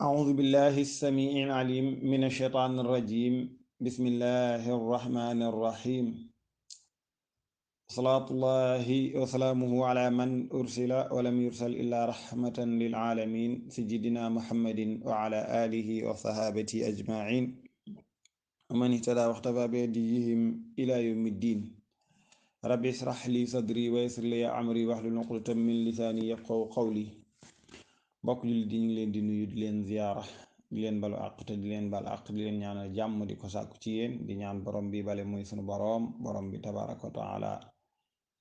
أعوذ بالله السميع العليم من الشيطان الرجيم بسم الله الرحمن الرحيم صلاة الله وسلامه على من أرسل ولم يرسل إلا رحمة للعالمين سيدنا محمد وعلى آله وصحابته أجمعين ومن اهتدى واختفى بهديهم إلى يوم الدين ربي اشرح لي صدري ويسر لي أمري واحلل عقدة من لساني يفقهوا قولي mbokk jullit yi ñu ngi leen di nuyu di leen ziyaara di leen balu àq te di leen bal àq di leen ñaanal jàmm di ko sàkku ci yéen di ñaan borom bi bale muy sunu borom bi tabaraka wa taala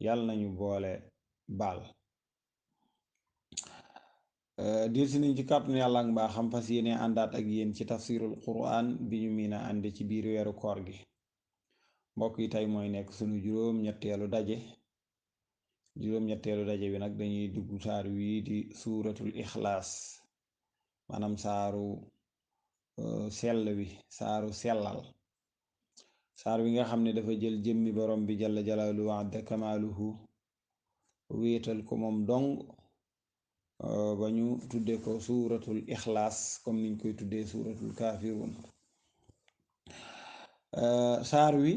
yàlla nañu boole baal dir si nañ ci kàttanu yàlla ak mbaaxam fas yéene àndaat ak yéen ci tafsirul quran bi ñu miin a ànde ci biir weeru koor gi mbokk yi tey mooy nekk sunu juróom-ñetteelu daje bi nag dañuy dugg saar wii di suuratul ixlaas maanaam saaru sell wi saaru sellal saar wi nga xam ne dafa jël jëmmi borom bi jalla jalaaluhu wa adda kamaaluhu wéetal ko moom dong ba ñu tudde ko suuratul ixlaas comme niñ koy tuddee suuratul kaafiruun saar wi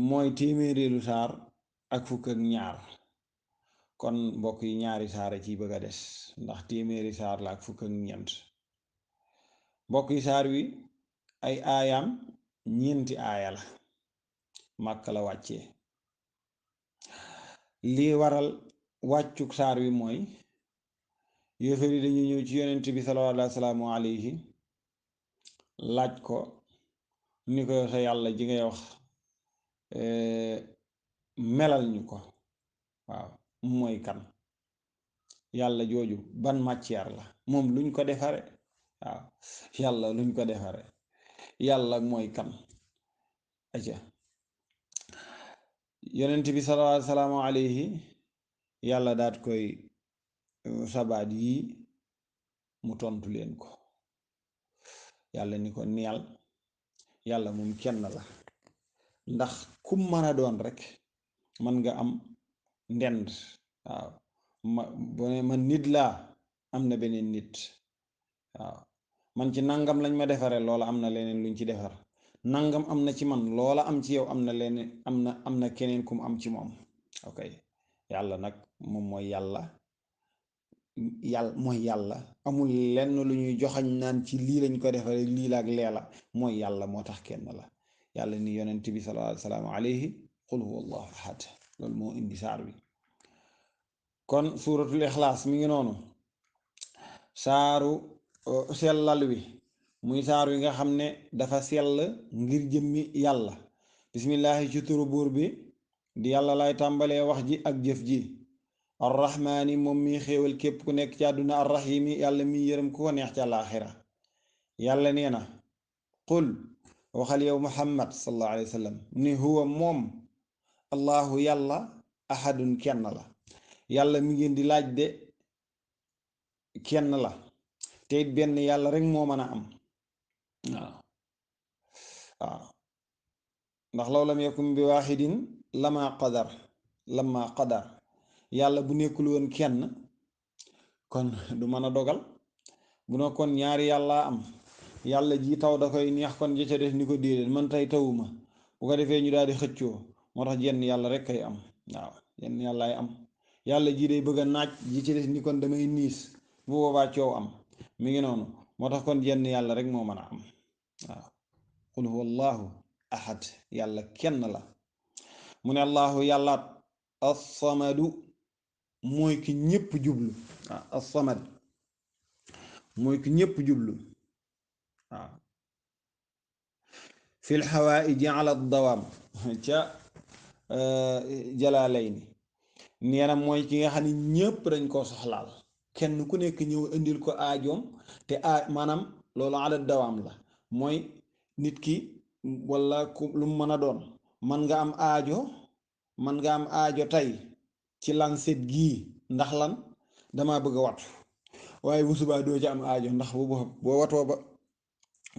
mooy téeméereelu saar ak fukk ak ñaar kon mbokk yi ñaari saara ci bëgg a des ndax téeméeri saar la ak fukk ak ñeent mbokk yi saar wi ay aayaam ñeenti aaya la màkk la wàccee lii waral wàccuk saar wi mooy yéefar yi dañu ñëw ci yonent bi sallallahu alayhi laaj ko ni ko sa yàlla ji ngay wax melal ñu ko waaw mooy kan yàlla jooju ban matière la moom luñ ko defare waaw yàlla luñ ko defare yàlla mooy kan aja yonent bi sallallahu alayhi yàlla daat koy sabaat yii mu tontu leen ko yàlla ni ko neel yàlla moom kenn la ndax kum mën a doon rek man nga am ndend waaw man nit laa am na beneen nit waaw man ci nangam lañ ma defare loola am na leneen luñ ci defar nangam am na ci man loola am ci yow am na leneen am na keneen kum am ci moom ok yàlla nag moom mooy yàlla amul lenn lu ñuy joxañ naan ci lii lañ ko defare lii la ak leela mooy yàlla moo tax kenn la yàlla ni yonent bi sallallahu alayhi qul huwa allahu ahad loolu moo indi saar wi kon suuratul ixlaas mi ngi noonu saaru sellal wi muy saar wi nga xam ne dafa sell ngir jëmmi yàlla bismillahi ci turu buur bi di yàlla lay tàmbalee wax ji ak jëf ji arrahmaani moom mi xéewal képp ku nekk ci àdduna arrahimi yàlla mi yërëm ku ko neex ci àllaaxira yàlla nee na qul waxal yow muhammad sallallahu alayhi wa sallam ni huwa moom allahu yàlla ahadun kenn la yàlla mi ngeen di laaj de kenn la te it benn yàlla rek moo mën a am waaw ndax law lam yakun bi waaxidin lama qadar yàlla bu nekkul woon kenn kon du mën a dogal bu ne kon ñaari yàlla am yàlla ji taw da koy neex kon ji ca def ni ko déedéet man tey tawuma bu ko defee ñu daal di xëccoo moo tax jenn yàlla rek kay am waaw jenn yàllaay am yàlla ji day bëgg a naaj ji ci des ni kon damay niis bu boobaa coow am mi ngi noonu moo tax kon jenn yàlla rek moo mën a am waaw qul huwa allahu ahad yàlla kenn la mu ne allahu yàllaat assamadu mooy ki ñépp jublu waaw assamad mooy ki ñépp jublu waaw fil xawaaiji ala dawaam ca jalaalayni nee na mooy ki nga xam ne ñépp dañ koo soxlaal kenn ku nekk ñëw indil ko aajoom te maanaam loolu ala dawaam la mooy nit ki wala ku lu mu mën a doon man nga am aajo tey ci lanset gii ndax lan dama bëgg a watu waaye bu subaa doo ci am aajo ndax boo watoo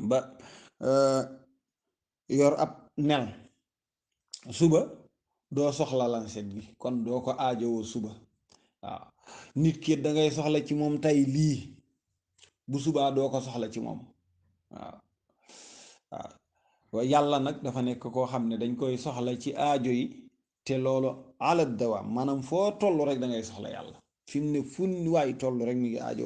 ba yor ab nel suba doo soxla lanset gi kon doo ko aajowoo suba waaw nit ki dangay soxla ci moom tey lii bu subaa doo ko soxla ci moom. waaw waaw yàlla nag dafa nekk koo xam ne dañ koy soxla ci aajo yi te loolu ala dawaam maanaam foo toll rek da ngay soxla yàlla fi mu ne fu waay toll rek mi ngi aajo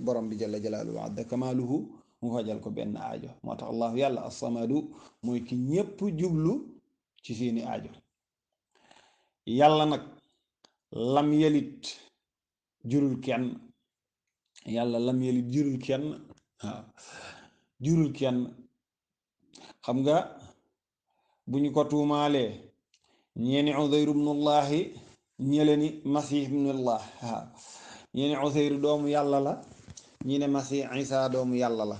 borom bi jalla jalaaluhu wa adda kamaaluhu mu fajal ko benn aajo moo tax allahu yàlla assamadu mooy ki ñépp jublu ci seeni aajo. yàlla nag lam yelit jurul kenn yàlla lam yelit jurul kenn waaw jurul kenn xam nga bu ñu ko tuumaalee ñeeni Uzayru ibnullahi ñële ni Masih ibnullah waaw ñeeni Uzayru doomu yàlla la ñi ne Masih Isa doomu yàlla la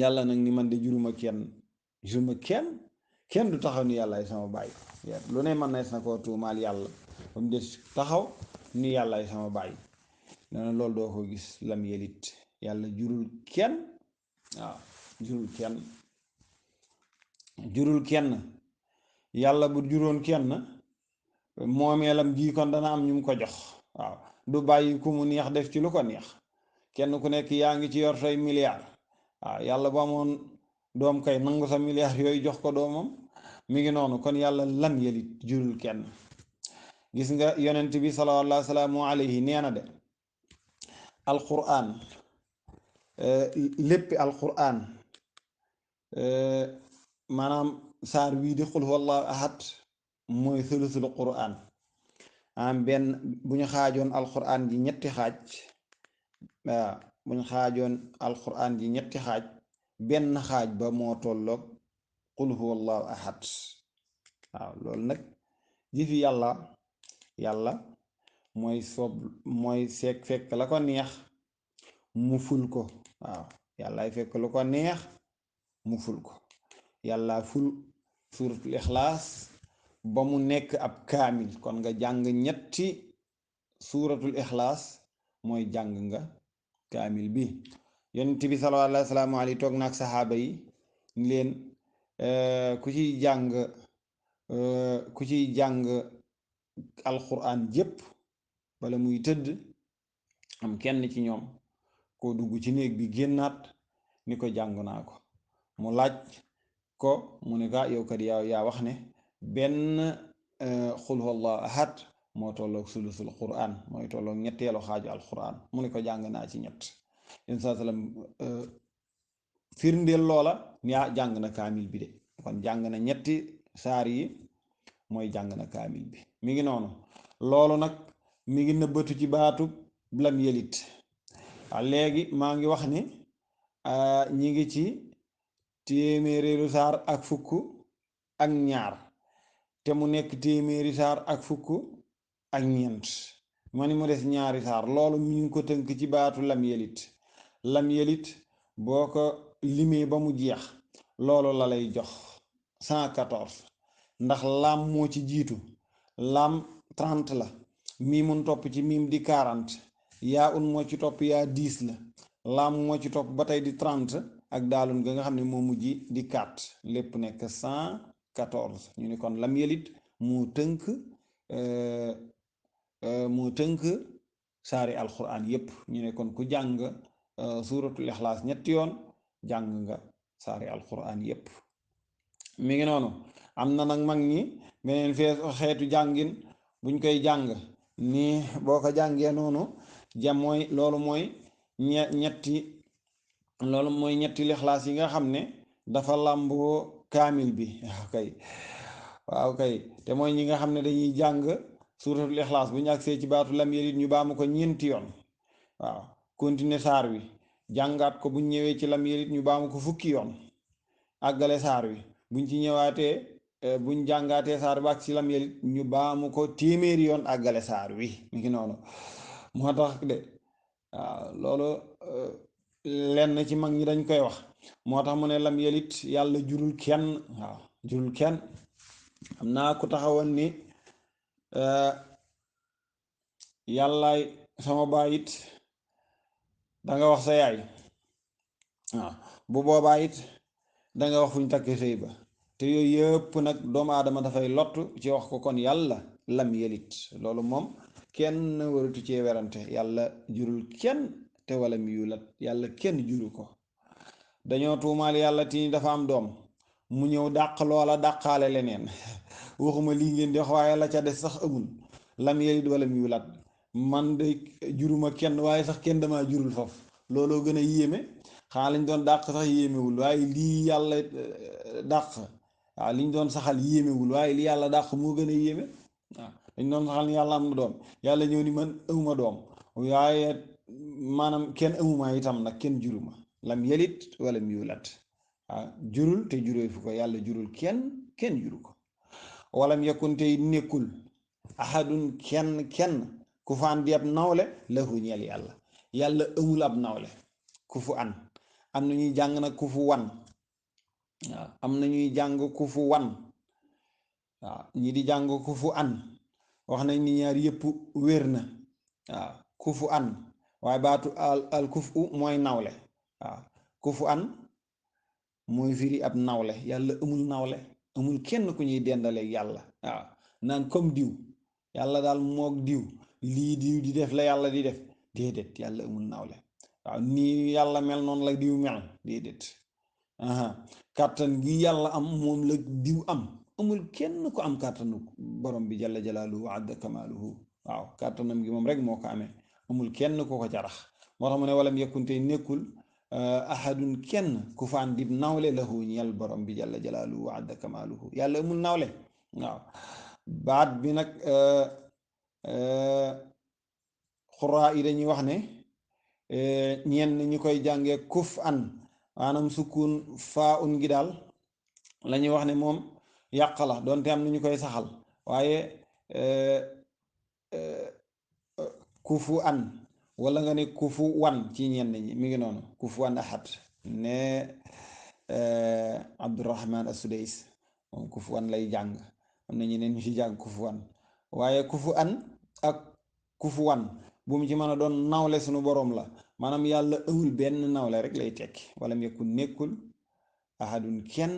yàlla nag ni man de juruma kenn du taxaw ni yàllaay sama baay lu ne man na koo tuumaal yàlla ba mu des taxaw ni yàllaay sama baay nee loolu doo ko gis lam yelit yàlla jurul kenn waaw jurul kenn yàlla bu juróon kenn moomeelam gii kon dana am ñu mu ko jox waaw du bàyyi ku mu neex def ci lu ko neex kenn ku nekk yaa ngi ci yor say milliard waaw yàlla ba amoon doom kay nangu sa milliard yooyu jox ko doomam mi ngi noonu kon yàlla lam yelit jurul kenn gis nga yonent bi sallallahu salaamu alayhi nee na de alquran léppi alquran maanaam saar wii di qul huwallahu ahad mooy sulusul quran am benn bu ñu xaajoon alquran ji ñetti xaaj waaw bu ñu xaajoon alquran ji ñetti xaaj benn xaaj ba moo tolloog qul huwallahu ahad waaw loolu nag jëfi yàlla mooy fekk la ko neex mu ful ko waaw yàllaay fekk lu ko neex mu ful ko yàlla ful suuratul ixlaas ba mu nekk ab kaamil kon nga jàng ñetti suuratul ixlaas mooy jàng nga kaamil bi yonent bi sallallahu alayhi toog naag saxaaba yi ni leen ku ciy jàng alquran jépp bala muy tëdd am kenn ci ñoom koo dugg ci néeg bi génnaat ni ko jàng naa ko mu laaj ko mu ne ka yow kat yaa wax ne benn xul huwallahu ahad moo tolloog sulusul quran mooy tolloog ñetteelu xaaju alquran mu ne ko jàng naa ci ñett yéen saa sallam firndeel loola ni jàng na kaamil bi de kon jàng na ñetti saar yi mooy jàng na kaamil bi mi ngi noonu loolu nag mi ngi nëbbatu ci baatu lam yelit waaw léegi maa ngi wax ni ñi ngi ci téeméeréelu saar ak fukk ak ñaar te mu nekk téeméeri saar ak fukk ak ñeent ma ni mu des ñaari saar loolu mi ngi ko tënk ci baatu lam yelit boo ko limee ba mu jeex loolu la lay jox 114 ndax laam moo ci jiitu laam 30 la miimun topp ci miim di 40 yaa un moo ci topp yaa 10 la laam moo ci topp ba tey di 30 ak daalun ga nga xam ne moo mujj di 4 lépp nekk 114 ñu ne kon lam yelit moo tënk saari alquran yépp ñu ne kon ku jàng suuratul ixlaas ñetti yoon jàng nga saari alquran yépp mi ngi noonu am na nag mag ñi beneen xeetu jàngin buñ koy jàng nii boo ko jàngee noonu loolu mooy ñetti lixlaas yi nga xam ne dafa làmboo kaamil bi waaw kay te mooy ñi nga xam ne dañuy jàng suuratul ixlaas bu ñu agsee ci baatu lam yelit ñu baamu ko ñeenti yoon waaw continuer saar wi jàngaat ko buñ ñëwee ci lam yelit ñu baamu ko fukki yoon àggale saar wi buñ ci ñëwaatee buñ jàngaatee saar bi ak ci lam yelit ñu baamu ko téeméeri yoon àggale saar wi mi ngi noonu moo tax de waaw loolu lenn ci mag ñi dañ koy wax moo tax mu ne lam yelit yàlla jurul kenn waaw jurul kenn am naa ku taxawoon ni yàllaay sama baay it danga wax sa yaay waaw bu boobaa it danga wax fu ñu takk sëy ba te yooyu yëpp nag doomu aadama dafay lottu ci wax ko kon yàlla lam yelit loolu moom kenn waratu cee werante yàlla jurul kenn te walam yulat yàlla kenn juru ko. dañoo tuumaal yàlla ti dafa am doom mu ñëw dàq loola dàqaale leneen waxuma lii ngeen di wax waaye la ca des sax amul. lam yalid walam yulat man de juruma kenn waaye sax kenn damaa jurul foofu looloo gën a yéeme. xanaa lañ doon dàq sax yéemewul waaye lii yàlla dàq waaw liñ doon saxal yéemewul waaye li yàlla dàq moo gën a yéeme. waaw dañ doon saxal ni yàlla am na doom yàlla ñëw ni man amuma doom waaye maanaam kenn amuma itam nag kenn juruma. lam yelit walam yulat waaw jurul te juree fu ko yàlla jurul kenn juru ko. walam yakun tey nekkul ahadun kenn ku faan di ab nawle lahu ñeel yàlla amul ab nawle. ku fu an am na ñuy jàng nag ku fu wan waaw am na ñuy jàng ku fu wan waaw ñi di jàng ku fu an wax nañ ni ñaar yëpp wér na waaw ku fu an waaye baatu al kufu mooy nawle waaw ku fu an mooy firi ab nawle yàlla amul nawle amul kenn ku ñuy dendaleeg yàlla waaw naan comme diw yàlla daal moog diw lii diw di def la yàlla di def déedéet yàlla amul nawle waaw nii yàlla mel noonu la diw mel déedéet kàttan gi yàlla am moom la diw am amul kenn ku am kàttanu borom bi jalla jalaaluhu wa adda kamaaluhu waaw kàttanam gi moom rek moo ko amee amul kenn ku ko jarax moo tax mu ne walam yakkunte nekkul ahadun kenn ku faan dib nawle lahu ñeel borom bi jalla jalaaluhu wa adda kamaaluhu yàlla amul nawle waaw baat bi nag xuraa yi dañuy wax ne ñenn ñi koy jàngee kuf an maanaam sukkuun faa un gi daal la ñuy wax ne moom yàq la doonte am na ñu koy saxal waaye kufu an wala nga ne kufu wan ci ñenn ñi mi ngi noonu kufu an ahad ne Abdurahman As-Sudays moom kufu an lay jàng am na ñeneen ñu ci jàng kufu an waaye kufu an ak kufu wan bu mu ci mën a doon nawle suñu boroom la maanaam yàlla amul benn nawle rek lay tekki wala mu yakun nekkul ahadun kenn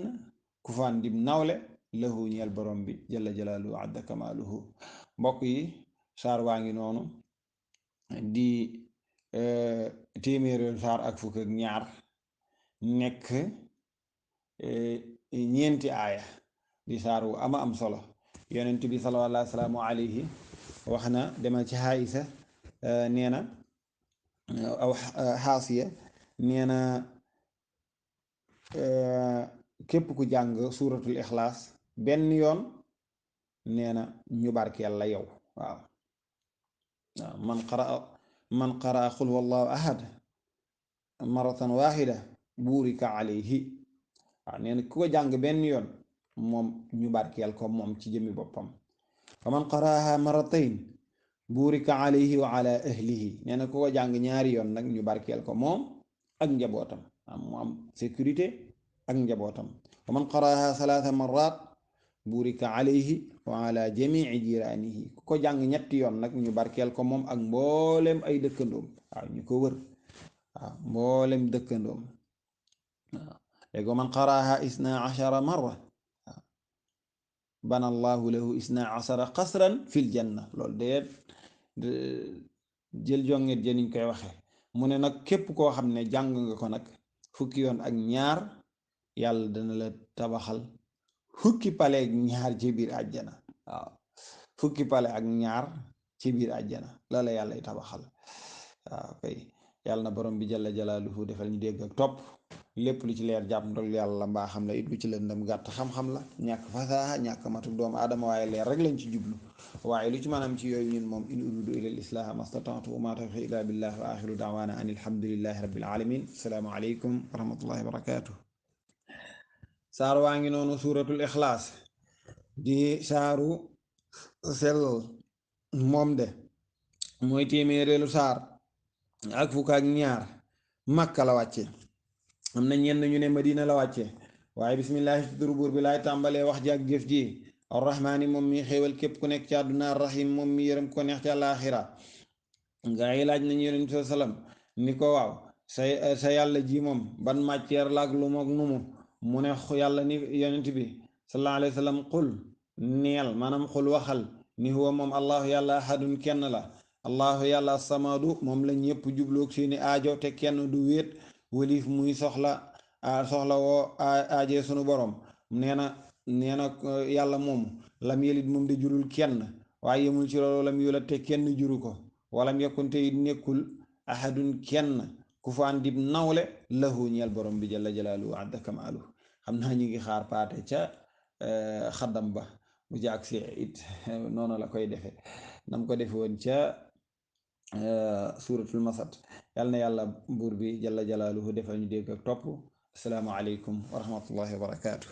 ku faan dim nawle lahu ñeel borom bi jalla jalaaluhu adda kamaaluhu. mbokk yi saar waa ngi noonu di téeméeréelu saar ak fukk ak ñaar nekk ñeenti aaya di saar wu ama am solo yonent bi sallallahu alayhi wax na demal ci Aïsa nee na aw xaasiya nee na képp ku jàng suuratul ixlaas benn yoon nee na ñu barkeel la yow waaw man qaraa qul huwallahu ahad maratan waxida buurika alayhi waaw nee na ku ko jàng benn yoon moom ñu barkeel ko moom ci jëmmi boppam wa man qaraaha maratayn buurika alayhi wa ala ahlihi nee na ku ko jàng ñaari yoon nag ñu barkeel ko moom ak njabootam mu am sécurité ak njabootam wa man qaraaha salaasa marat buurika alayhi wa ala jamii jiraanihi ku ko jàng ñetti yoon nag ñu barkeel ko moom ak mboolem ay dëkkandoom waaw ñu ko wër waaw mboolem dëkkandoom waaw léegi wa man qaraaha isna ashara marra bana allahu lahu isna ashara qasran fil janna loolu de jël jonget jëniñ koy waxe mu ne nag képp koo xam ne jàng nga ko nag fukki yoon ak ñaar yàlla dana la tabaxal fukki pale ak ñaar ci biir àjjana waaw fukki pale ak ñaar ci biir àjjana la la yàlla tabaxal waaw kay yàlla na borom bi jalla jalaaluhu defal ñu dégg ak topp lépp lu ci leer jàpp ndol yàlla mbaa xam la it lu ci lëndam gàtt xam-xam la ñàkk fasaha ñàkk matuk doomu aadama waaye leer rek lañ ci jublu waaye lu ci maanaam ci yooyu ñun moom in uridu ila al islaha mastata'tu wa ma tawfiqi illa billah wa axiru da'wana an alhamdulillahi rabbil alamin assalaamu aleykum wa rahmatullahi wa barakatuh saar waa ngi noonu suuratul ixlaas di saaru sellal moom de mooy téeméereelu saar ak fukk ak ñaar Makka la wàcce am na ñenn ñu ne Madina la wàcce waaye bismillahi ci turu buur bi laay tàmbalee wax ji ak jëf ji arrahmaani moom mi xéewal képp ku nekk ci àdduna arrahim moom mi yërëm ko neex ci àllaaxira gaa yi laaj nañu yonent bi sallam ni ko waaw sa yàlla ji moom ban matière la ak lu mook numu mu ne yàlla ni yonent bi sallallahu alayhi wa sallam qul neel maanaam xul waxal ni huwa moom allahu yàlla ahadun kenn la allahu yàlla samadu moom la ñépp jubloog seeni aajo te kenn du wéet wëlif muy soxla woo aajee sunu borom nee na yàlla moom lam yelit moom de jurul kenn waaye yemul ci loolu lam yulat te kenn juru ko walam yakkunte it nekkul ahadun kenn ku fa andib nawle lahu ñeel borom bi jalla jalaaluhu adda kamaalu xam naa ñu ngi xaar paate ca xaddam ba mu jaag si it noonu la koy defe nam ko defe woon ca suuratul masad yàlla na yàlla buur bi jalla jalaaluhu defal ñu dégg ak topp assalaamu aleykum wa rahmatullahi wa barakaatu